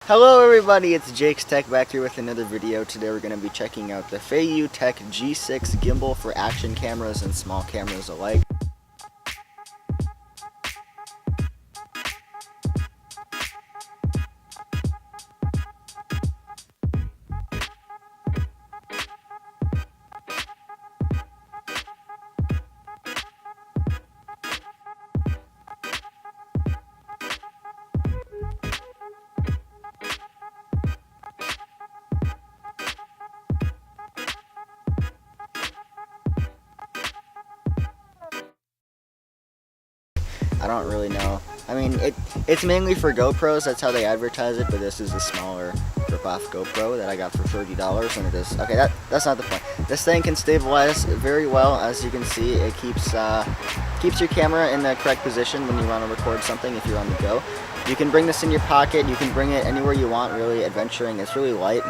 Hello everybody, it's Jake's Tech back here with another video. Today we're going to be checking out the FeiyuTech G6 gimbal for action cameras and small cameras alike. I don't really know. I mean, it's mainly for GoPros, that's how they advertise it, but this is a smaller rip-off GoPro that I got for $30, and it is, okay, that's not the point. This thing can stabilize very well, as you can see. It keeps your camera in the correct position when you want to record something if you're on the go. You can bring this in your pocket, you can bring it anywhere you want, really adventuring. It's really light,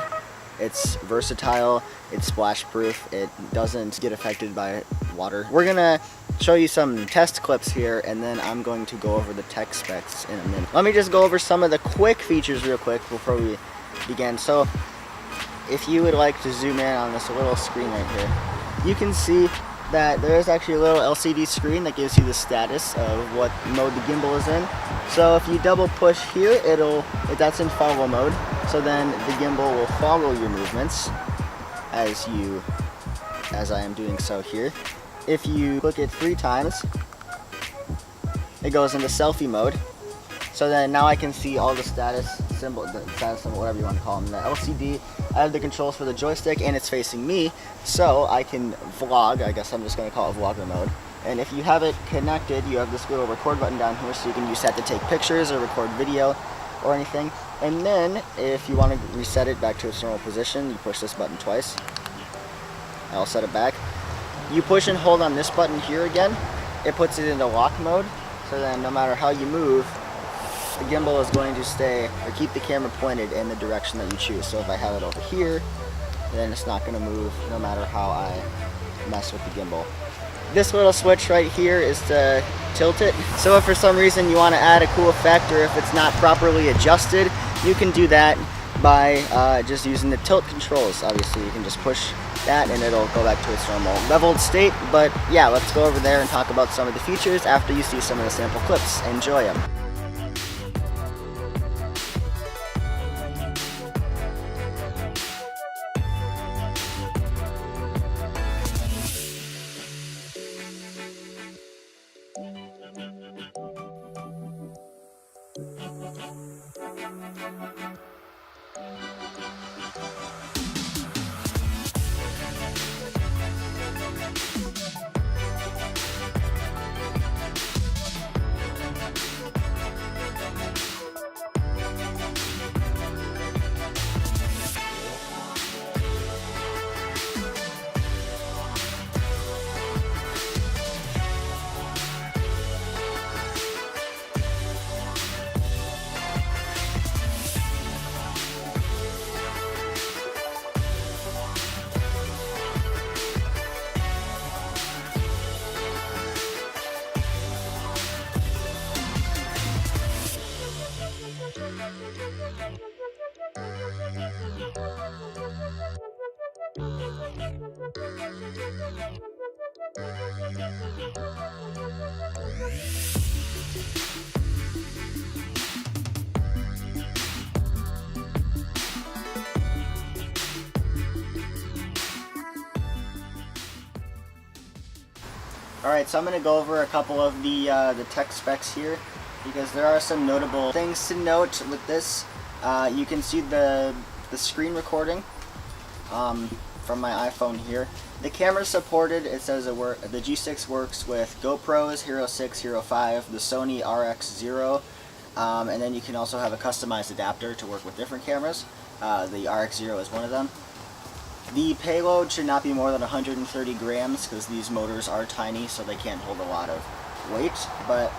it's versatile, it's splash proof, it doesn't get affected by water. We're gonna show you some test clips here, and then I'm going to go over the tech specs in a minute. Let me just go over some of the quick features real quick before we begin. So if you would like to zoom in on this little screen right here, you can see that there is actually a little LCD screen that gives you the status of what mode the gimbal is in. So if you double push here, that's in follow mode. So then the gimbal will follow your movements as I am doing so here. If you click it 3 times, it goes into selfie mode. So then now I can see all the status symbol, whatever you want to call them, the LCD. I have the controls for the joystick and it's facing me, so I can vlog. I guess I'm just going to call it vlogger mode. And if you have it connected, you have this little record button down here, so you can use that to take pictures or record video or anything. And then if you want to reset it back to its normal position, you push this button twice. I'll set it back. You push and hold on this button here again, it puts it into lock mode, so then no matter how you move, the gimbal is going to stay or keep the camera pointed in the direction that you choose. So if I have it over here, then it's not going to move no matter how I mess with the gimbal. This little switch right here is to tilt it. So if for some reason you want to add a cool effect, or if it's not properly adjusted, you can do that by just using the tilt controls. Obviously you can just push that and it'll go back to its normal leveled state. But yeah, let's go over there and talk about some of the features after you see some of the sample clips. Enjoy them. Alright, so I'm going to go over a couple of the tech specs here, because there are some notable things to note with this. You can see the screen recording from my iPhone here. The camera supported, it says the G6 works with GoPros, Hero 6, Hero 5, the Sony RX0, and then you can also have a customized adapter to work with different cameras. The RX0 is one of them. The payload should not be more than 130 grams because these motors are tiny, so they can't hold a lot of weight, but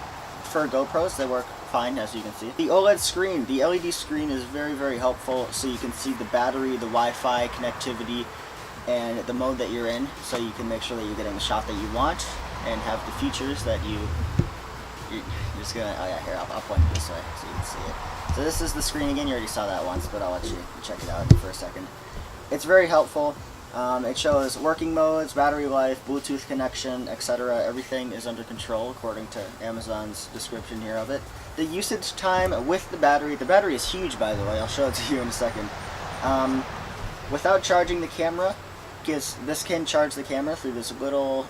for GoPros they work fine, as you can see. The OLED screen, the LED screen is very, very helpful, so you can see the battery, the Wi-Fi connectivity, and the mode that you're in, so you can make sure that you're getting the shot that you want and have the features that you're just gonna, oh yeah, here, I'll point it this way so you can see it. So this is the screen again. You already saw that once, but I'll let you check it out for a second. It's very helpful. It shows working modes, battery life, Bluetooth connection, etc. Everything is under control according to Amazon's description here of it. The usage time with the battery is huge, by the way. I'll show it to you in a second. Without charging the camera, because this can charge the camera through this little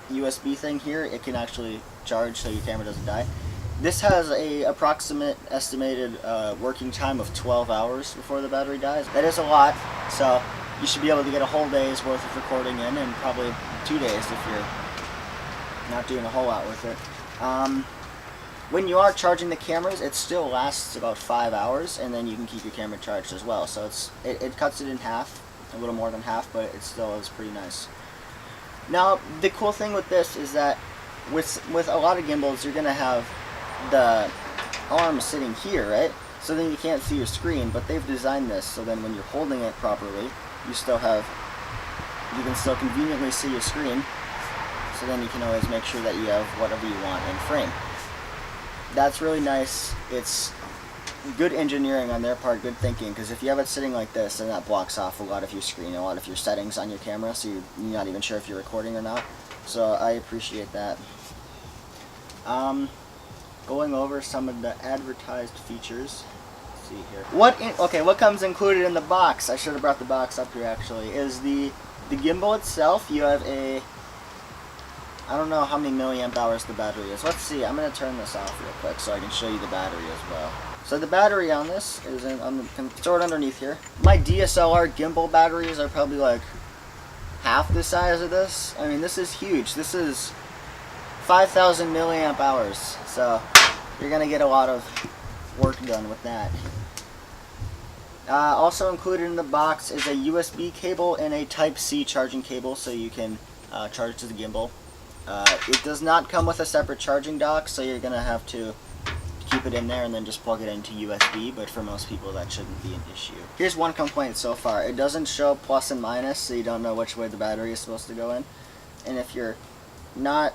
USB thing here, it can actually charge so your camera doesn't die. This has a approximate estimated working time of 12 hours before the battery dies. That is a lot, so you should be able to get a whole day's worth of recording in, and probably 2 days if you're not doing a whole lot with it. When you are charging the cameras, it still lasts about 5 hours, and then you can keep your camera charged as well. So it cuts it in half, a little more than half, but it still is pretty nice. Now, the cool thing with this is that with a lot of gimbals, you're going to have the arm sitting here, right? So then you can't see your screen, but they've designed this so then when you're holding it properly, you can still conveniently see your screen, so then you can always make sure that you have whatever you want in frame. That's really nice. It's good engineering on their part, good thinking, because if you have it sitting like this, then that blocks off a lot of your screen, a lot of your settings on your camera, so you're not even sure if you're recording or not. So I appreciate that. Going over some of the advertised features. Let's see here. What comes included in the box? I should have brought the box up here actually. Is the gimbal itself. You have I don't know how many milliamp hours the battery is. Let's see. I'm going to turn this off real quick so I can show you the battery as well. So the battery on this is stored underneath here. My DSLR gimbal batteries are probably like half the size of this. I mean, this is huge. This is 5,000 milliamp hours. So you're going to get a lot of work done with that. Also included in the box is a USB cable and a Type-C charging cable so you can charge to the gimbal. It does not come with a separate charging dock, so you're going to have to keep it in there and then just plug it into USB, but for most people that shouldn't be an issue. Here's one complaint so far. It doesn't show plus and minus, so you don't know which way the battery is supposed to go in. And if you're not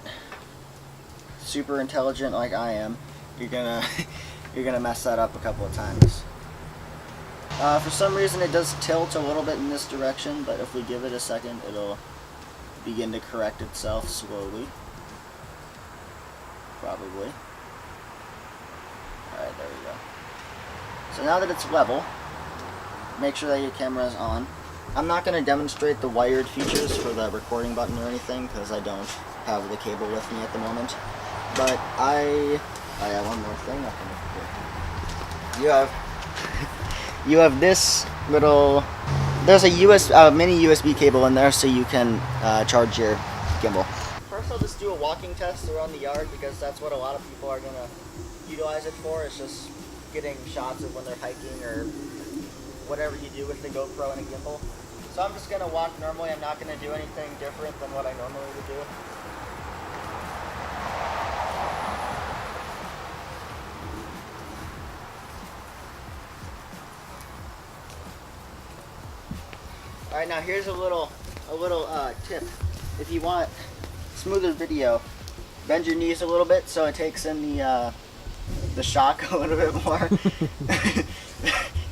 super intelligent like I am, you're gonna mess that up a couple of times. For some reason it does tilt a little bit in this direction, but if we give it a second, it'll begin to correct itself slowly. Probably. Alright, there we go. So now that it's level, make sure that your camera is on. I'm not going to demonstrate the wired features for the recording button or anything because I don't have the cable with me at the moment. But I have one more thing up in here. You have this little. There's a mini USB cable in there so you can charge your gimbal. First I'll just do a walking test around the yard because that's what a lot of people are going to utilize it for. It's just getting shots of when they're hiking or whatever you do with the GoPro and a gimbal. So I'm just going to walk normally. I'm not going to do anything different than what I normally would do. Alright, now here's a little tip. If you want smoother video, bend your knees a little bit so it takes in the shock a little bit more.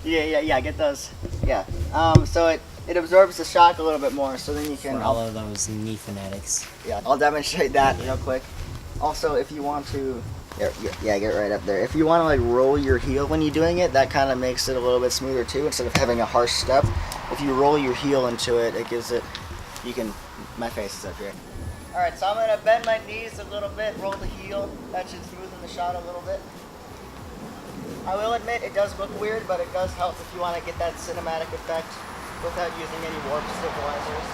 yeah, get those. Yeah. So it absorbs the shock a little bit more, so then you can. For all of those knee fanatics. Yeah, I'll demonstrate that real quick. Also, if you want to, yeah, get right up there. If you want to like roll your heel when you're doing it, that kind of makes it a little bit smoother too. Instead of having a harsh step, if you roll your heel into it, it gives it. You can. My face is up here. All right, so I'm gonna bend my knees a little bit, roll the heel. That should smoothen the shot a little bit. I will admit it does look weird, but it does help if you want to get that cinematic effect without using any warp stabilizers.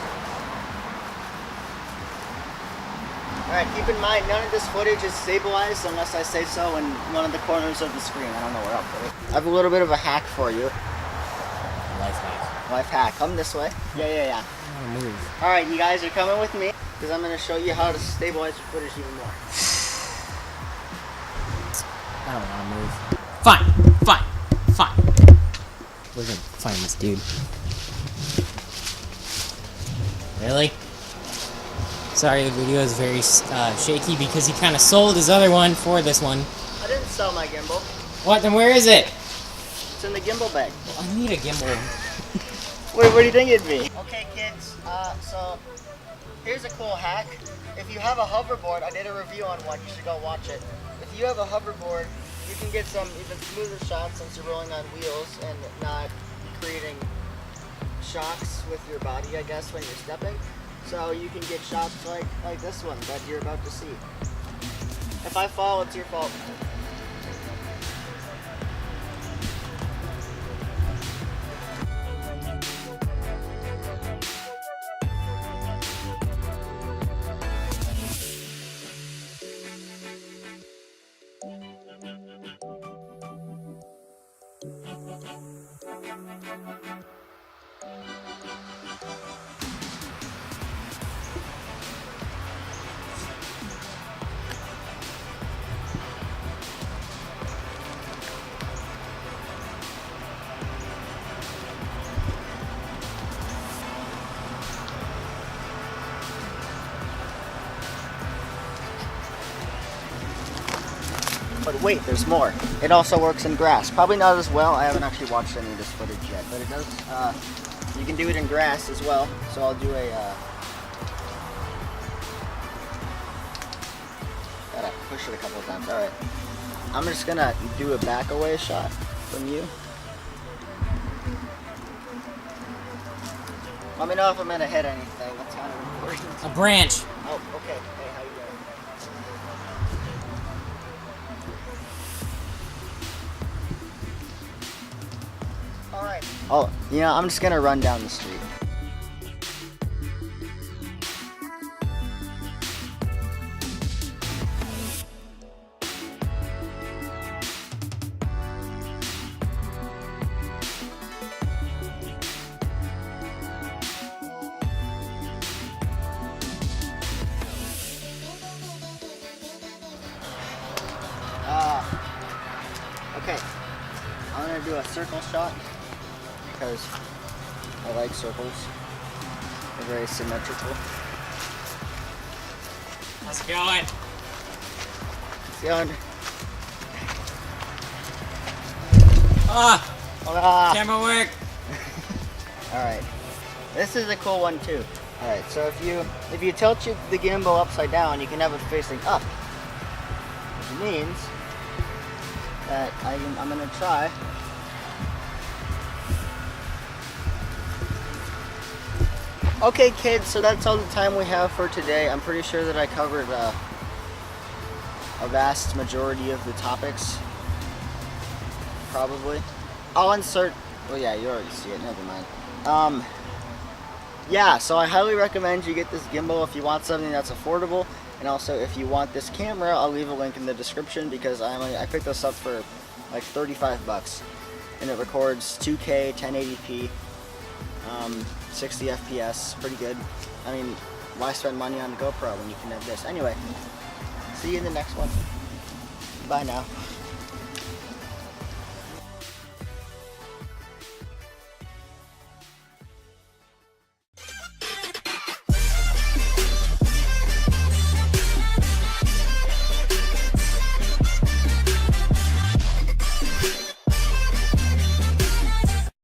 Alright, keep in mind, none of this footage is stabilized unless I say so in one of the corners of the screen. I don't know where I'll put it. I have a little bit of a hack for you. Life hack. Life hack. Come this way. Yeah. Move. Alright, you guys are coming with me because I'm going to show you how to stabilize your footage even more. I don't want to move. Fine. We're gonna find this dude. Really? Sorry, the video is very shaky because he kind of sold his other one for this one. I sell my gimbal. What? Then where is it? It's in the gimbal bag. I need a gimbal. What do you think it'd be? Okay, kids. So here's a cool hack. If you have a hoverboard, I did a review on one. You should go watch it. If you have a hoverboard, you can get some even smoother shots since you're rolling on wheels and not creating shocks with your body, I guess, when you're stepping. So you can get shots like this one that you're about to see. If I fall, it's your fault. But wait, there's more. It also works in grass. Probably not as well. I haven't actually watched any of this footage yet, but it does. You can do it in grass as well. So I'll do a. Gotta push it a couple of times. All right. I'm just gonna do a back away shot from you. Let me know if I'm gonna hit anything. That's kind of important. A branch. Oh, okay. Hey, how you doing? Alright. Oh, you know, I'm just gonna run down the street. Okay. I'm gonna do a circle shot because I like circles. They're very symmetrical. How's it going? It's going. Ah! Camera work! Alright. This is a cool one too. Alright, so if you tilt the gimbal upside down, you can have it facing up. Which means that I'm gonna try. Okay kids, so that's all the time we have for today. I'm pretty sure that I covered a vast majority of the topics. Probably. I'll insert, well yeah, you already see it, never mind. Yeah, so I highly recommend you get this gimbal if you want something that's affordable. And also, if you want this camera, I'll leave a link in the description because I picked this up for like 35 bucks. And it records 2K, 1080p, 60 FPS, pretty good. I mean, why spend money on a GoPro when you can have this? Anyway, see you in the next one. Bye now.